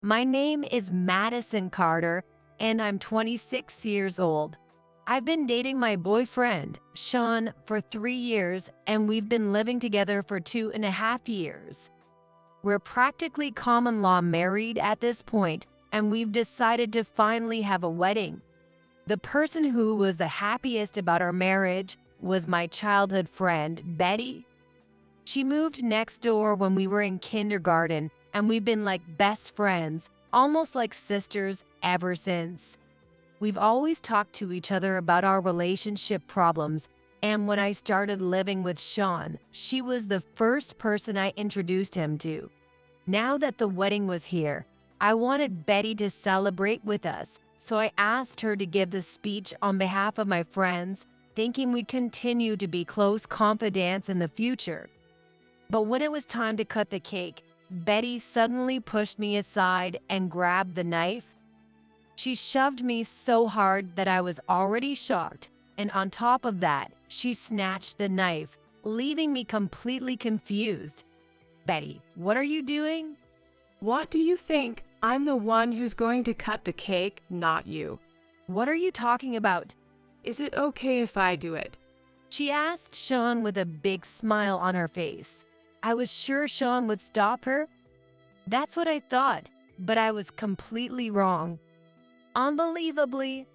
My name is Madison Carter, and I'm 26 years old. I've been dating my boyfriend, Sean, for 3 years, and we've been living together for 2.5 years. We're practically common law married at this point, and we've decided to finally have a wedding. The person who was the happiest about our marriage was my childhood friend, Betty. She moved next door when we were in kindergarten, and we've been like best friends, almost like sisters ever since. We've always talked to each other about our relationship problems, and when I started living with Sean, she was the first person I introduced him to. Now that the wedding was here, I wanted Betty to celebrate with us, so I asked her to give the speech on behalf of my friends, thinking we'd continue to be close confidants in the future. But when it was time to cut the cake, Betty suddenly pushed me aside and grabbed the knife. She shoved me so hard that I was already shocked, and on top of that, she snatched the knife, leaving me completely confused. Betty, what are you doing? What do you think? I'm the one who's going to cut the cake, not you. What are you talking about? Is it okay if I do it? She asked Sean with a big smile on her face. I was sure Sean would stop her. That's what I thought, but I was completely wrong. Unbelievably.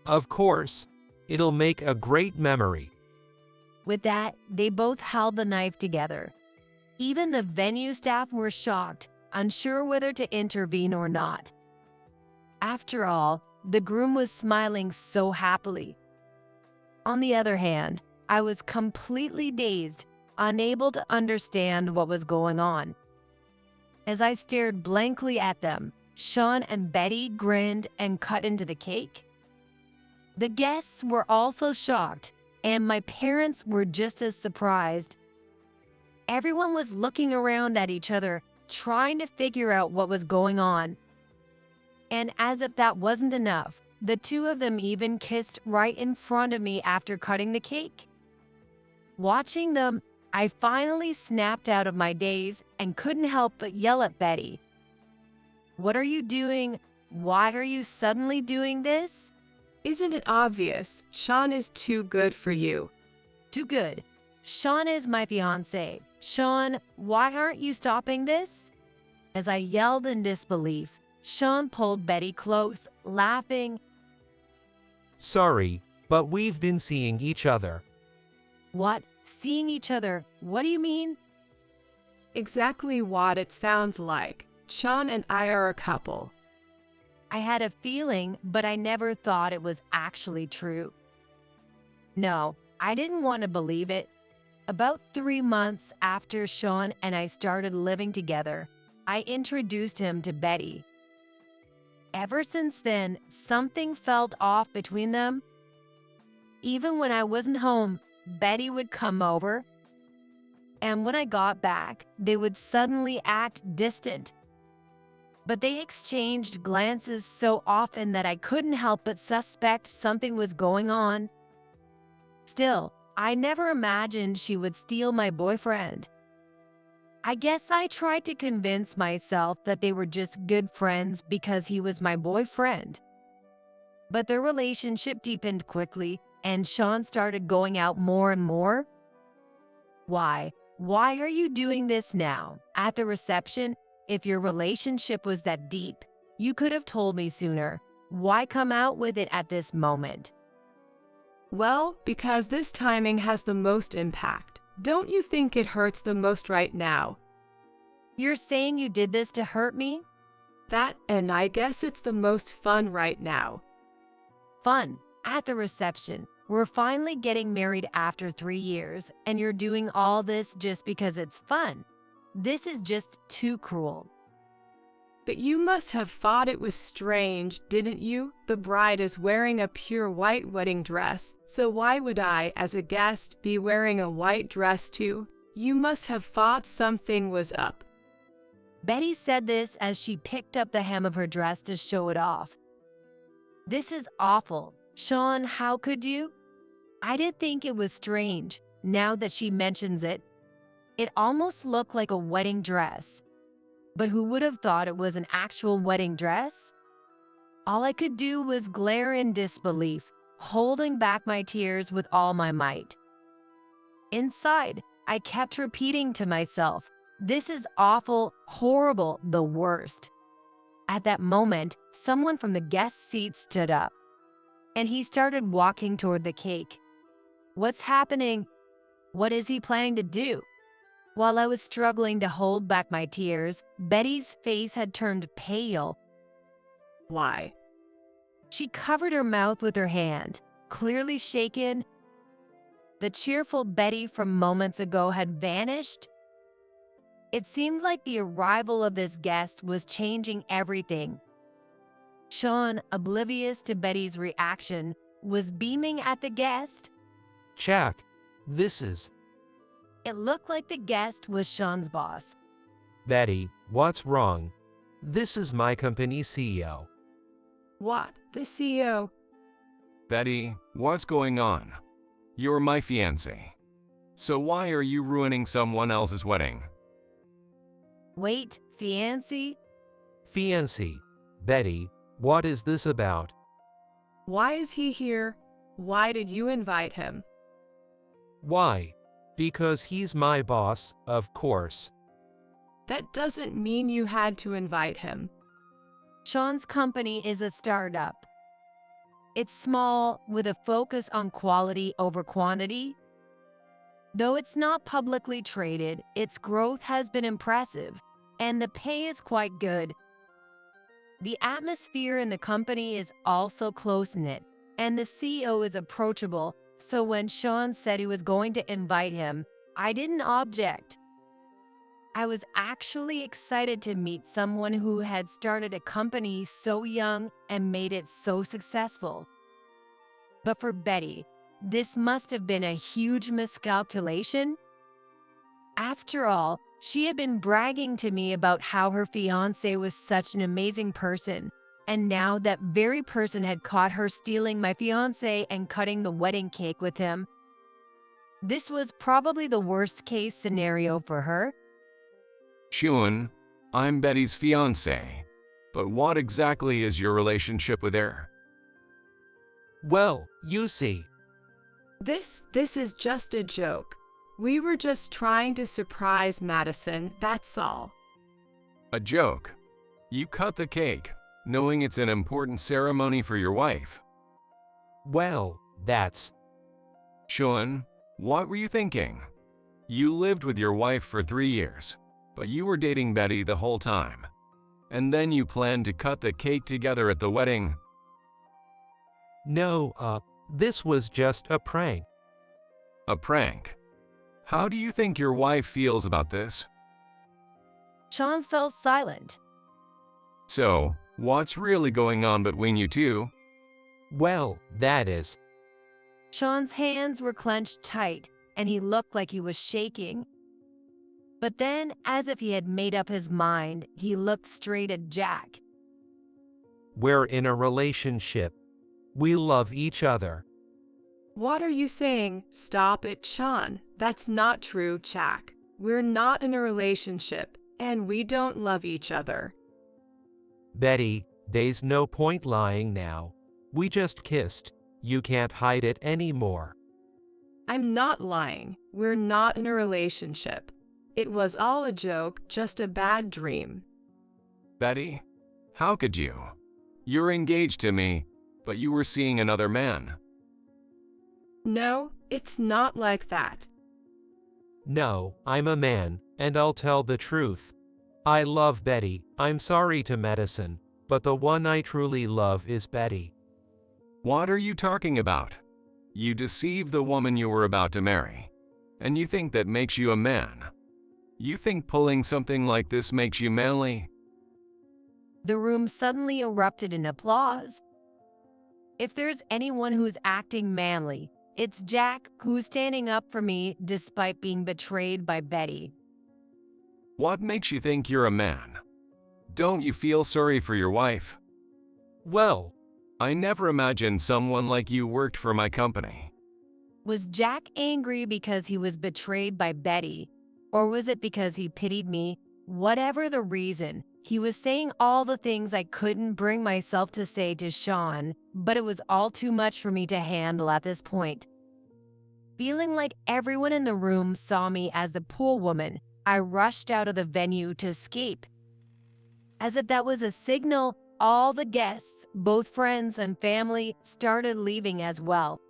Of course. It'll make a great memory. With that, they both held the knife together. Even the venue staff were shocked, unsure whether to intervene or not. After all, the groom was smiling so happily. On the other hand, I was completely dazed, unable to understand what was going on. As I stared blankly at them, Sean and Betty grinned and cut into the cake. The guests were also shocked, and my parents were just as surprised. Everyone was looking around at each other, trying to figure out what was going on. And as if that wasn't enough, the two of them even kissed right in front of me after cutting the cake. Watching them, I finally snapped out of my daze and couldn't help but yell at Betty. What are you doing? Why are you suddenly doing this? Isn't it obvious? Sean is too good for you. Too good. Sean is my fiancé. Sean, why aren't you stopping this? As I yelled in disbelief, Sean pulled Betty close, laughing. Sorry, but we've been seeing each other. What? Seeing each other? What do you mean? Exactly what it sounds like. Sean and I are a couple. I had a feeling, but I never thought it was actually true. No, I didn't want to believe it. About 3 months after Sean and I started living together, I introduced him to Betty. Ever since then, something felt off between them. Even when I wasn't home, Betty would come over, and when I got back, they would suddenly act distant. But they exchanged glances so often that I couldn't help but suspect something was going on. Still, I never imagined she would steal my boyfriend. I guess I tried to convince myself that they were just good friends because he was my boyfriend. But their relationship deepened quickly, and Sean started going out more and more. Why? Why are you doing this now? At the reception, if your relationship was that deep, you could have told me sooner. Why come out with it at this moment? Well, because this timing has the most impact. Don't you think it hurts the most right now? You're saying you did this to hurt me? That, and I guess it's the most fun right now. Fun. At the reception. We're finally getting married after 3 years, and you're doing all this just because it's fun. This is just too cruel. But you must have thought it was strange, didn't you? The bride is wearing a pure white wedding dress, so why would I, as a guest, be wearing a white dress too? You must have thought something was up. Betty said this as she picked up the hem of her dress to show it off. This is awful. Sean, how could you? I did think it was strange, now that she mentions it. It almost looked like a wedding dress. But who would have thought it was an actual wedding dress? All I could do was glare in disbelief, holding back my tears with all my might. Inside, I kept repeating to myself, "This is awful, horrible, the worst." At that moment, someone from the guest seat stood up, and he started walking toward the cake. What's happening? What is he planning to do? While I was struggling to hold back my tears, Betty's face had turned pale. Why? She covered her mouth with her hand, clearly shaken. The cheerful Betty from moments ago had vanished. It seemed like the arrival of this guest was changing everything. Sean, oblivious to Betty's reaction, was beaming at the guest. Jack, this is It looked like the guest was Sean's boss. Betty. What's wrong? This is my company CEO. What? The CEO? Betty, what's going on? You're my fiancé. So why are you ruining someone else's wedding? Wait, fiancé? Fiancé. Betty, what is this about? Why is he here? Why did you invite him? Why? Because he's my boss, of course. That doesn't mean you had to invite him. Sean's company is a startup. It's small, with a focus on quality over quantity. Though it's not publicly traded, its growth has been impressive, and the pay is quite good. The atmosphere in the company is also close-knit, and the CEO is approachable, so when Sean said he was going to invite him, I didn't object. I was actually excited to meet someone who had started a company so young and made it so successful. But for Betty, this must have been a huge miscalculation. After all, she had been bragging to me about how her fiancé was such an amazing person, and now that very person had caught her stealing my fiancé and cutting the wedding cake with him. This was probably the worst case scenario for her. Sean, I'm Betty's fiancé. But what exactly is your relationship with her? Well, you see. This is just a joke. We were just trying to surprise Madison, that's all. A joke? You cut the cake, knowing it's an important ceremony for your wife. Well, that's... Sean, what were you thinking? You lived with your wife for 3 years, but you were dating Betty the whole time. And then you planned to cut the cake together at the wedding. No, this was just a prank. A prank? How do you think your wife feels about this? Sean fell silent. So, what's really going on between you two? Well, that is... Sean's hands were clenched tight, and he looked like he was shaking. But then, as if he had made up his mind, he looked straight at Jack. We're in a relationship. We love each other. What are you saying? Stop it, Sean. That's not true, Jack. We're not in a relationship, and we don't love each other. Betty, there's no point lying now. We just kissed. You can't hide it anymore. I'm not lying. We're not in a relationship. It was all a joke, just a bad dream. Betty, how could you? You're engaged to me, but you were seeing another man. No, it's not like that. No, I'm a man, and I'll tell the truth. I love Betty. I'm sorry to Madison, but the one I truly love is Betty. What are you talking about? You deceived the woman you were about to marry, and you think that makes you a man. You think pulling something like this makes you manly? The room suddenly erupted in applause. If there's anyone who's acting manly, it's Jack, who's standing up for me despite being betrayed by Betty. What makes you think you're a man? Don't you feel sorry for your wife? Well, I never imagined someone like you worked for my company. Was Jack angry because he was betrayed by Betty, or was it because he pitied me Whatever the reason, he was saying all the things I couldn't bring myself to say to Sean, but it was all too much for me to handle at this point. Feeling like everyone in the room saw me as the pool woman, I rushed out of the venue to escape. As if that was a signal, all the guests, both friends and family, started leaving as well.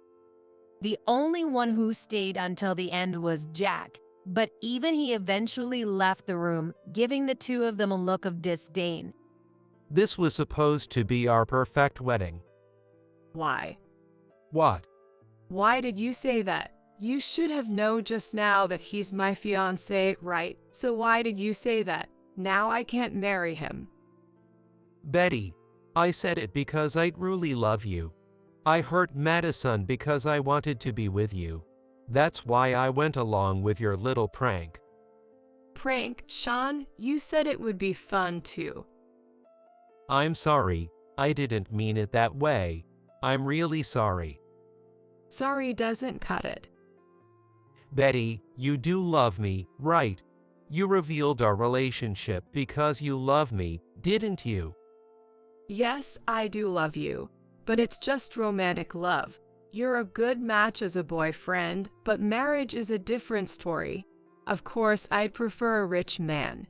The only one who stayed until the end was Jack, but even he eventually left the room, giving the two of them a look of disdain. This was supposed to be our perfect wedding. Why? What? Why did you say that? You should have known just now that he's my fiancé, right? So why did you say that? Now I can't marry him. Betty, I said it because I truly love you. I hurt Madison because I wanted to be with you. That's why I went along with your little prank. Prank, Sean? You said it would be fun too. I'm sorry, I didn't mean it that way. I'm really sorry. Sorry doesn't cut it. Betty, you do love me, right? You revealed our relationship because you love me, didn't you? Yes, I do love you, but it's just romantic love. You're a good match as a boyfriend, but marriage is a different story. Of course, I'd prefer a rich man.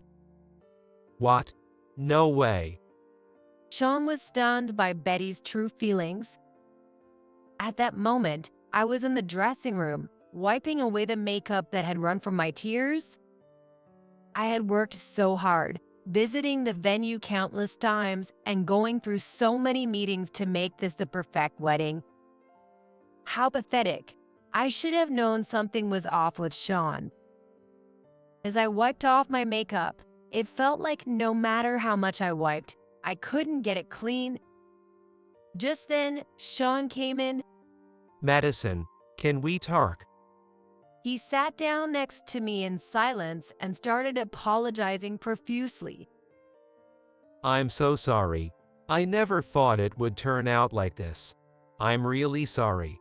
What? No way. Sean was stunned by Betty's true feelings. At that moment, I was in the dressing room, wiping away the makeup that had run from my tears. I had worked so hard, visiting the venue countless times and going through so many meetings to make this the perfect wedding. How pathetic. I should have known something was off with Sean. As I wiped off my makeup, it felt like no matter how much I wiped, I couldn't get it clean. Just then, Sean came in. Madison, can we talk? He sat down next to me in silence and started apologizing profusely. I'm so sorry. I never thought it would turn out like this. I'm really sorry.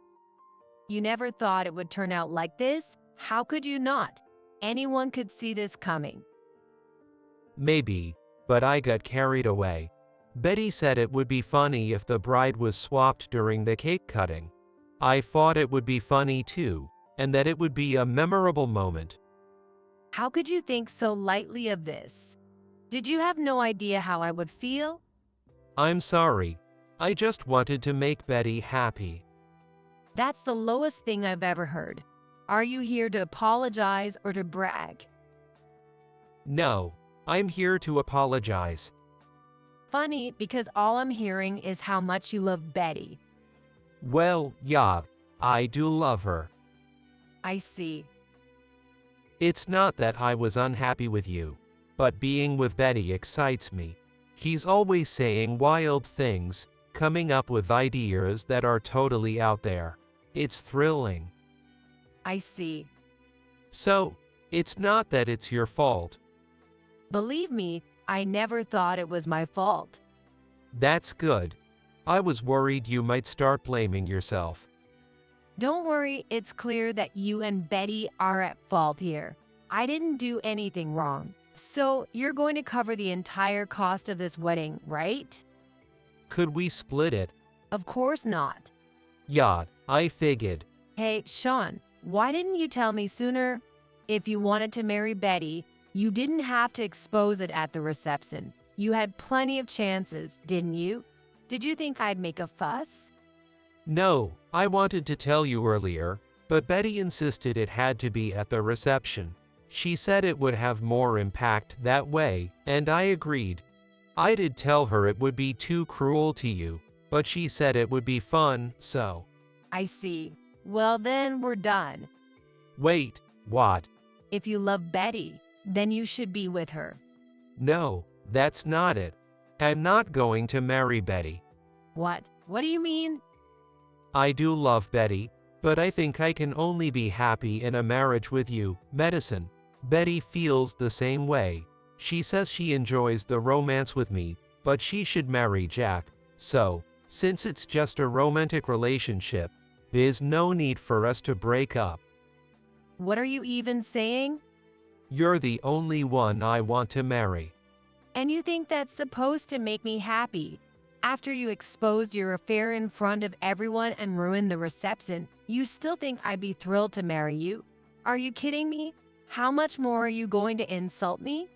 You never thought it would turn out like this? How could you not? Anyone could see this coming. Maybe, but I got carried away. Betty said it would be funny if the bride was swapped during the cake cutting. I thought it would be funny too, and that it would be a memorable moment. How could you think so lightly of this? Did you have no idea how I would feel? I'm sorry. I just wanted to make Betty happy. That's the lowest thing I've ever heard. Are you here to apologize or to brag? No, I'm here to apologize. Funny, because all I'm hearing is how much you love Betty. Well, yeah, I do love her. I see. It's not that I was unhappy with you, but being with Betty excites me. He's always saying wild things, coming up with ideas that are totally out there. It's thrilling. I see. So, it's not that it's your fault. Believe me, I never thought it was my fault. That's good. I was worried you might start blaming yourself. Don't worry, it's clear that you and Betty are at fault here. I didn't do anything wrong. So, you're going to cover the entire cost of this wedding, right? Could we split it? Of course not. Yeah, I figured. Hey, Sean, why didn't you tell me sooner? If you wanted to marry Betty, you didn't have to expose it at the reception. You had plenty of chances, didn't you? Did you think I'd make a fuss? No, I wanted to tell you earlier, but Betty insisted it had to be at the reception. She said it would have more impact that way, and I agreed. I did tell her it would be too cruel to you, but she said it would be fun, so. I see. Well, then we're done. Wait, what? If you love Betty, then you should be with her. No, that's not it. I'm not going to marry Betty. What? What do you mean? I do love Betty, but I think I can only be happy in a marriage with you, Madison. Betty feels the same way. She says she enjoys the romance with me, but she should marry Jack. So, since it's just a romantic relationship, there's no need for us to break up. What are you even saying? You're the only one I want to marry. And you think that's supposed to make me happy? After you exposed your affair in front of everyone and ruined the reception, you still think I'd be thrilled to marry you? Are you kidding me? How much more are you going to insult me?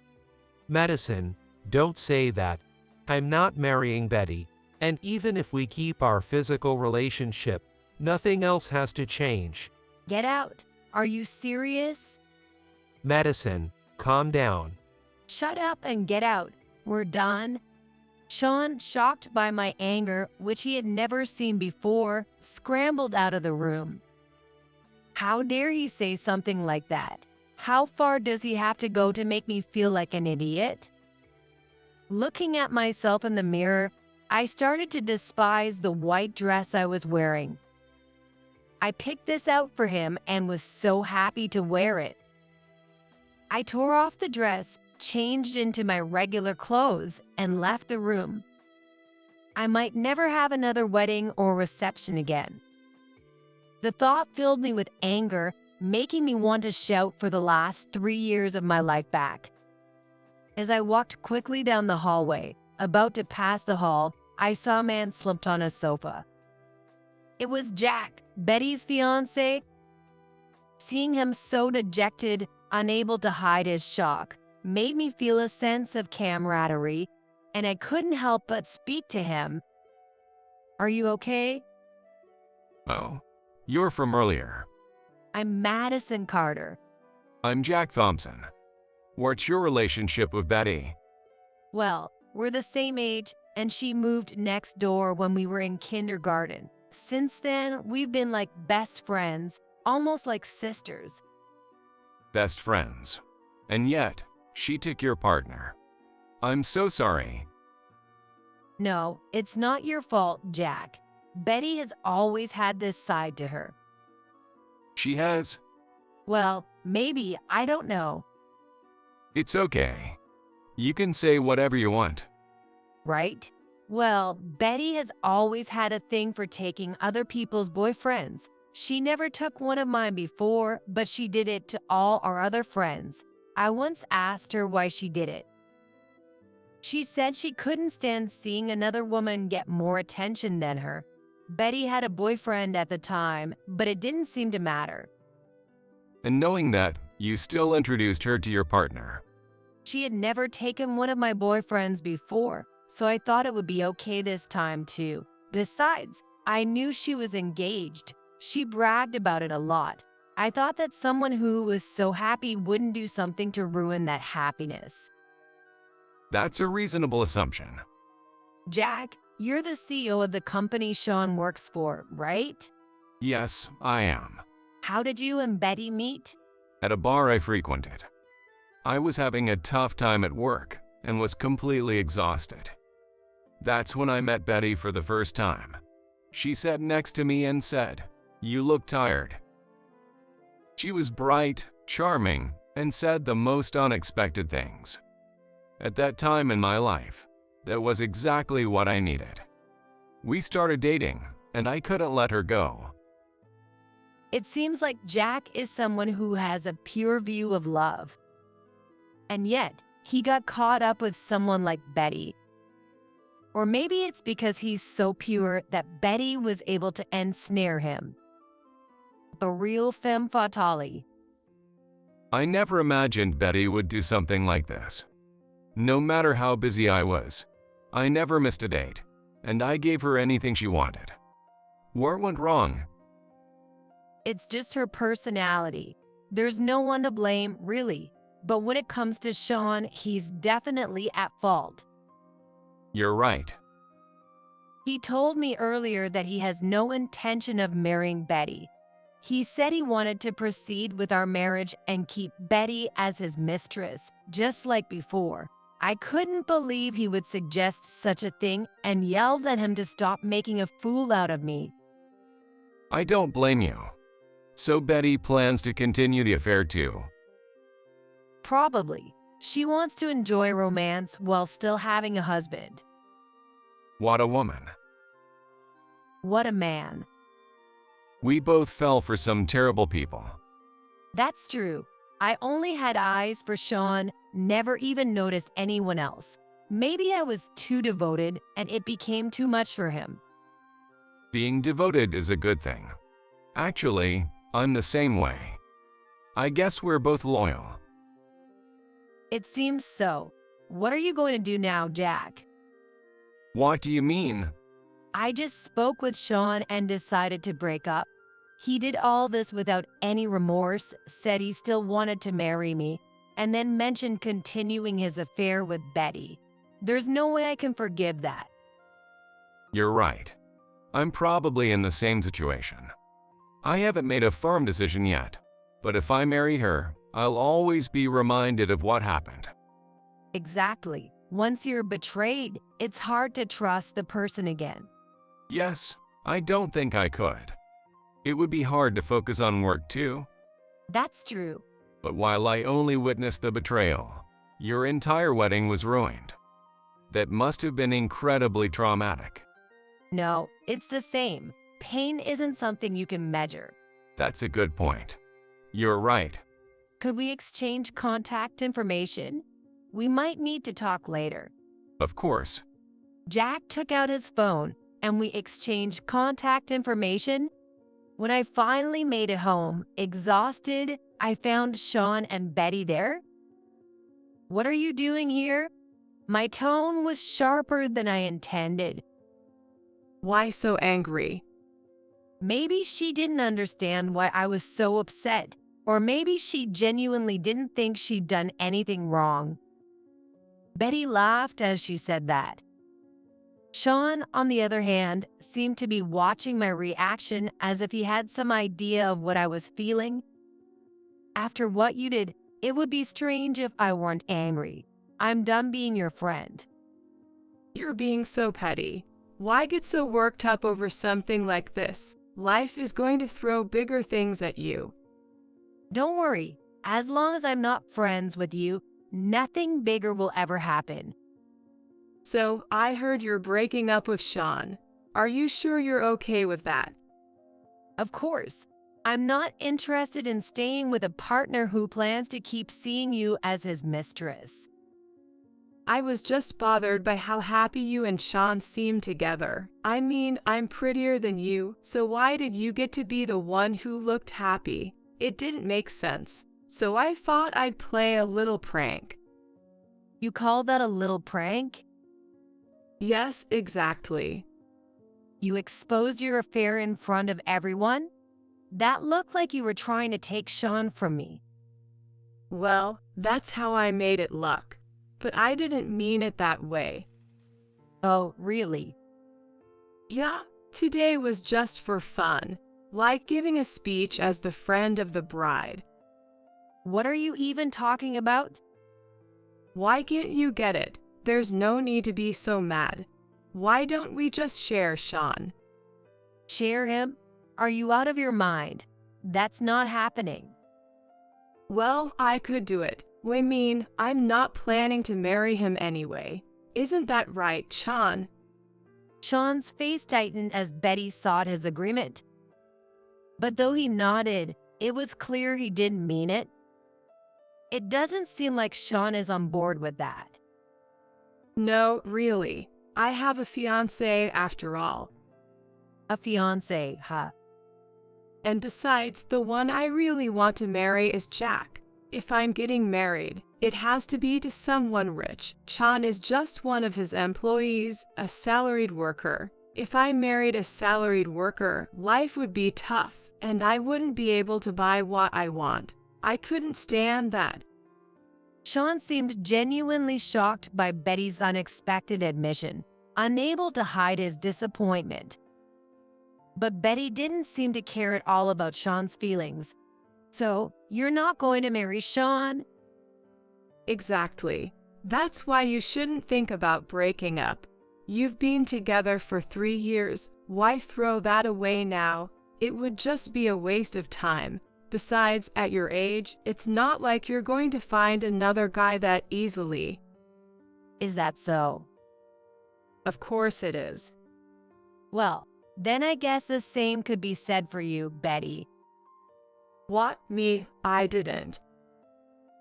Madison, don't say that. I'm not marrying Betty, and even if we keep our physical relationship, nothing else has to change. Get out. Are you serious? Madison, calm down. Shut up and get out. We're done. Sean, shocked by my anger, which he had never seen before, scrambled out of the room. How dare he say something like that? How far does he have to go to make me feel like an idiot? Looking at myself in the mirror, I started to despise the white dress I was wearing. I picked this out for him and was so happy to wear it. I tore off the dress, changed into my regular clothes, and left the room. I might never have another wedding or reception again. The thought filled me with anger, making me want to shout for the last 3 years of my life back. As I walked quickly down the hallway, about to pass the hall, I saw a man slumped on a sofa. It was Jack, Betty's fiancé. Seeing him so dejected, unable to hide his shock, made me feel a sense of camaraderie, and I couldn't help but speak to him. Are you okay? Oh, you're from earlier. I'm Madison Carter. I'm Jack Thompson. What's your relationship with Betty? Well, we're the same age, and she moved next door when we were in kindergarten. Since then, we've been like best friends, almost like sisters. Best friends. And yet, she took your partner. I'm so sorry. No, it's not your fault, Jack. Betty has always had this side to her. She has? Well, maybe, I don't know. It's okay. You can say whatever you want. Right? Well, Betty has always had a thing for taking other people's boyfriends. She never took one of mine before, but she did it to all our other friends. I once asked her why she did it. She said she couldn't stand seeing another woman get more attention than her. Betty had a boyfriend at the time, but it didn't seem to matter. And knowing that, you still introduced her to your partner. She had never taken one of my boyfriends before, so I thought it would be okay this time too. Besides, I knew she was engaged. She bragged about it a lot. I thought that someone who was so happy wouldn't do something to ruin that happiness. That's a reasonable assumption. Jack, you're the CEO of the company Sean works for, right? Yes, I am. How did you and Betty meet? At a bar I frequented. I was having a tough time at work and was completely exhausted. That's when I met Betty for the first time. She sat next to me and said, "You look tired." She was bright, charming, and said the most unexpected things. At that time in my life, that was exactly what I needed. We started dating, and I couldn't let her go. It seems like Jack is someone who has a pure view of love. And yet, he got caught up with someone like Betty. Or maybe it's because he's so pure that Betty was able to ensnare him. The real femme fatale. I never imagined Betty would do something like this. No matter how busy I was, I never missed a date, and I gave her anything she wanted. What went wrong? It's just her personality. There's no one to blame, really. But when it comes to Sean, he's definitely at fault. You're right. He told me earlier that he has no intention of marrying Betty. He said he wanted to proceed with our marriage and keep Betty as his mistress, just like before. I couldn't believe he would suggest such a thing and yelled at him to stop making a fool out of me. I don't blame you. So Betty plans to continue the affair too. Probably. She wants to enjoy romance while still having a husband. What a woman. What a man. We both fell for some terrible people. That's true. I only had eyes for Sean, never even noticed anyone else. Maybe I was too devoted and it became too much for him. Being devoted is a good thing. Actually, I'm the same way. I guess we're both loyal. It seems so. What are you going to do now, Jack? What do you mean? I just spoke with Sean and decided to break up. He did all this without any remorse, said he still wanted to marry me, and then mentioned continuing his affair with Betty. There's no way I can forgive that. You're right. I'm probably in the same situation. I haven't made a firm decision yet, but if I marry her, I'll always be reminded of what happened. Exactly. Once you're betrayed, it's hard to trust the person again. Yes, I don't think I could. It would be hard to focus on work too. That's true. But while I only witnessed the betrayal, your entire wedding was ruined. That must have been incredibly traumatic. No, it's the same. Pain isn't something you can measure. That's a good point. You're right. Could we exchange contact information? We might need to talk later. Of course. Jack took out his phone and we exchanged contact information. When I finally made it home, exhausted, I found Sean and Betty there. What are you doing here? My tone was sharper than I intended. Why so angry? Maybe she didn't understand why I was so upset, or maybe she genuinely didn't think she'd done anything wrong. Betty laughed as she said that. Sean, on the other hand, seemed to be watching my reaction as if he had some idea of what I was feeling. After what you did, it would be strange if I weren't angry. I'm done being your friend. You're being so petty. Why get so worked up over something like this? Life is going to throw bigger things at you. Don't worry. As long as I'm not friends with you, nothing bigger will ever happen. So, I heard you're breaking up with Sean. Are you sure you're okay with that? Of course. I'm not interested in staying with a partner who plans to keep seeing you as his mistress. I was just bothered by how happy you and Sean seemed together. I mean, I'm prettier than you, so why did you get to be the one who looked happy? It didn't make sense. So I thought I'd play a little prank. You call that a little prank? Yes, exactly. You exposed your affair in front of everyone? That looked like you were trying to take Sean from me. Well, that's how I made it look. But I didn't mean it that way. Oh, really? Yeah, today was just for fun, like giving a speech as the friend of the bride. What are you even talking about? Why can't you get it? There's no need to be so mad. Why don't we just share Sean? Share him? Are you out of your mind? That's not happening. Well, I could do it. I mean, I'm not planning to marry him anyway. Isn't that right, Sean? Sean's face tightened as Betty sought his agreement. But though he nodded, it was clear he didn't mean it. It doesn't seem like Sean is on board with that. No, really. I have a fiancé after all. A fiancé, huh? And besides, the one I really want to marry is Jack. If I'm getting married, it has to be to someone rich. Sean is just one of his employees, a salaried worker. If I married a salaried worker, life would be tough, and I wouldn't be able to buy what I want. I couldn't stand that. Sean seemed genuinely shocked by Betty's unexpected admission, unable to hide his disappointment. But Betty didn't seem to care at all about Sean's feelings. So, you're not going to marry Sean? Exactly. That's why you shouldn't think about breaking up. You've been together for 3 years. Why throw that away now? It would just be a waste of time. Besides, at your age, it's not like you're going to find another guy that easily. Is that so? Of course it is. Well, then I guess the same could be said for you, Betty. What, me? I didn't.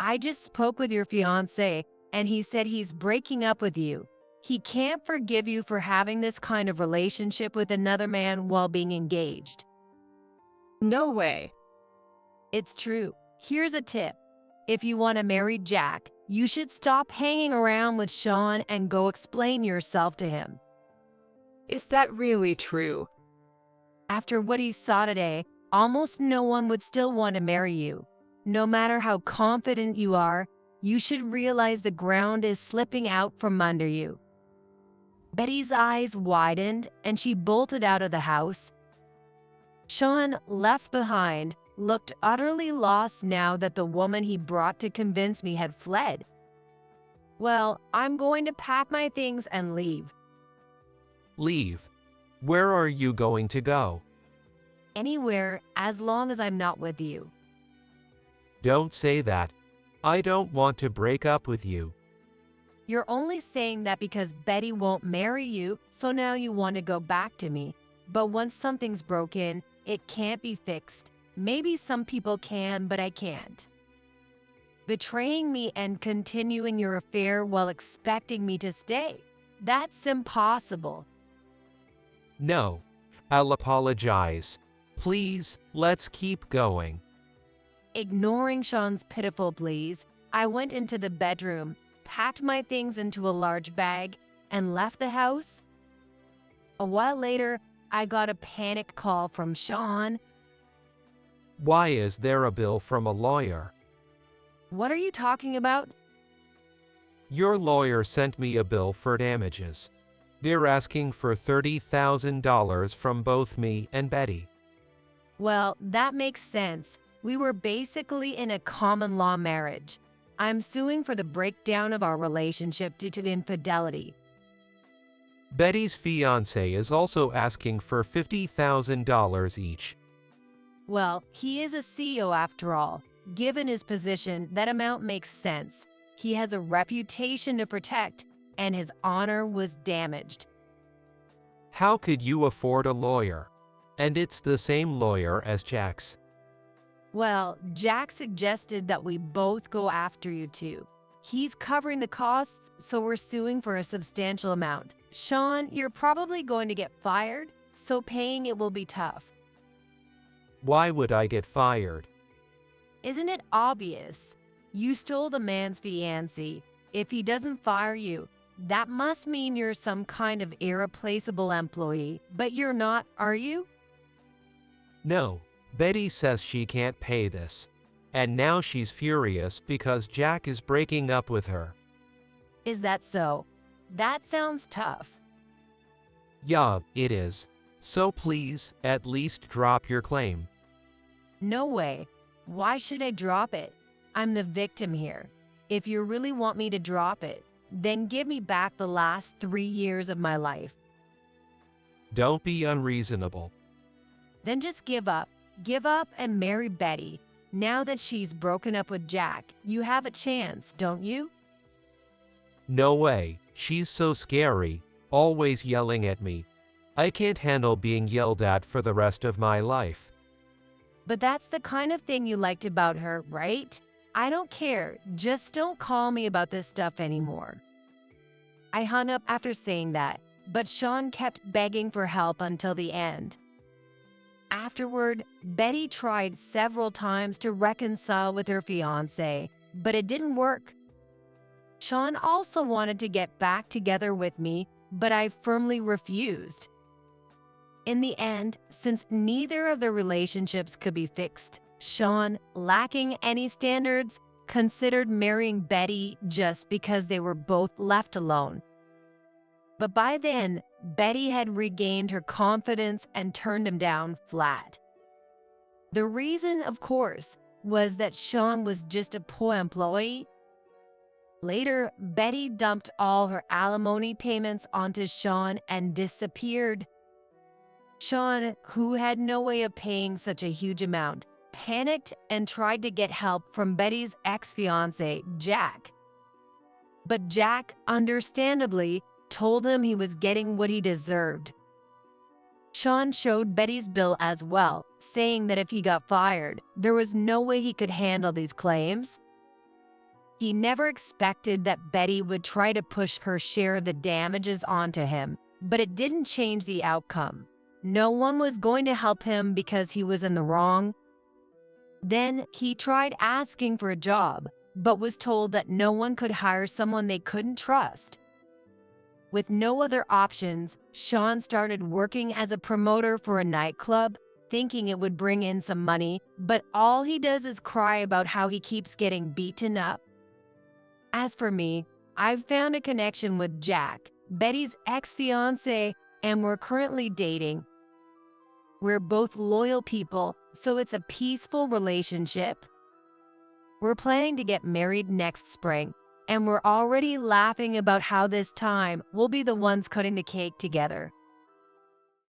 I just spoke with your fiancé, and he said he's breaking up with you. He can't forgive you for having this kind of relationship with another man while being engaged. No way. It's true. Here's a tip. If you want to marry Jack, you should stop hanging around with Sean and go explain yourself to him. Is that really true? After what he saw today, almost no one would still want to marry you. No matter how confident you are, you should realize the ground is slipping out from under you. Betty's eyes widened and she bolted out of the house. Sean, left behind, looked utterly lost now that the woman he brought to convince me had fled. Well, I'm going to pack my things and leave. Leave. Where are you going to go? Anywhere, as long as I'm not with you. Don't say that. I don't want to break up with you. You're only saying that because Betty won't marry you, so now you want to go back to me. But once something's broken, it can't be fixed. Maybe some people can, but I can't. Betraying me and continuing your affair while expecting me to stay, that's impossible. No. I'll apologize. Please, let's keep going. Ignoring Sean's pitiful pleas, I went into the bedroom, packed my things into a large bag, and left the house. A while later, I got a panicked call from Sean. Why is there a bill from a lawyer? What are you talking about? Your lawyer sent me a bill for damages. They're asking for $30,000 from both me and Betty. Well, that makes sense. We were basically in a common law marriage. I'm suing for the breakdown of our relationship due to infidelity. Betty's fiancé is also asking for $50,000 each. Well, he is a CEO after all. Given his position, that amount makes sense. He has a reputation to protect, and his honor was damaged. How could you afford a lawyer? And it's the same lawyer as Jack's. Well, Jack suggested that we both go after you too. He's covering the costs, so we're suing for a substantial amount. Sean, you're probably going to get fired, so paying it will be tough. Why would I get fired? Isn't it obvious? You stole the man's fiancé. If he doesn't fire you, that must mean you're some kind of irreplaceable employee, but you're not, are you? No, Betty says she can't pay this. And now she's furious because Jack is breaking up with her. Is that so? That sounds tough. Yeah, it is. So please, at least drop your claim. No way. Why should I drop it? I'm the victim here. If you really want me to drop it, then give me back the last 3 years of my life. Don't be unreasonable. Then just give up. Give up and marry Betty. Now that she's broken up with Jack, you have a chance, don't you? No way, she's so scary, always yelling at me. I can't handle being yelled at for the rest of my life. But that's the kind of thing you liked about her, right? I don't care, just don't call me about this stuff anymore. I hung up after saying that, but Sean kept begging for help until the end. Afterward, Betty tried several times to reconcile with her fiancé, but it didn't work. Sean also wanted to get back together with me, but I firmly refused. In the end, since neither of their relationships could be fixed, Sean, lacking any standards, considered marrying Betty just because they were both left alone. But by then, Betty had regained her confidence and turned him down flat. The reason, of course, was that Sean was just a poor employee. Later, Betty dumped all her alimony payments onto Sean and disappeared. Sean, who had no way of paying such a huge amount, panicked and tried to get help from Betty's ex-fiancé, Jack. But Jack, understandably, told him he was getting what he deserved. Sean showed Betty's bill as well, saying that if he got fired, there was no way he could handle these claims. He never expected that Betty would try to push her share of the damages onto him, but it didn't change the outcome. No one was going to help him because he was in the wrong. Then he tried asking for a job, but was told that no one could hire someone they couldn't trust. With no other options, Sean started working as a promoter for a nightclub, thinking it would bring in some money, but all he does is cry about how he keeps getting beaten up. As for me, I've found a connection with Jack, Betty's ex-fiancé, and we're currently dating. We're both loyal people, so it's a peaceful relationship. We're planning to get married next spring, and we're already laughing about how this time we'll be the ones cutting the cake together.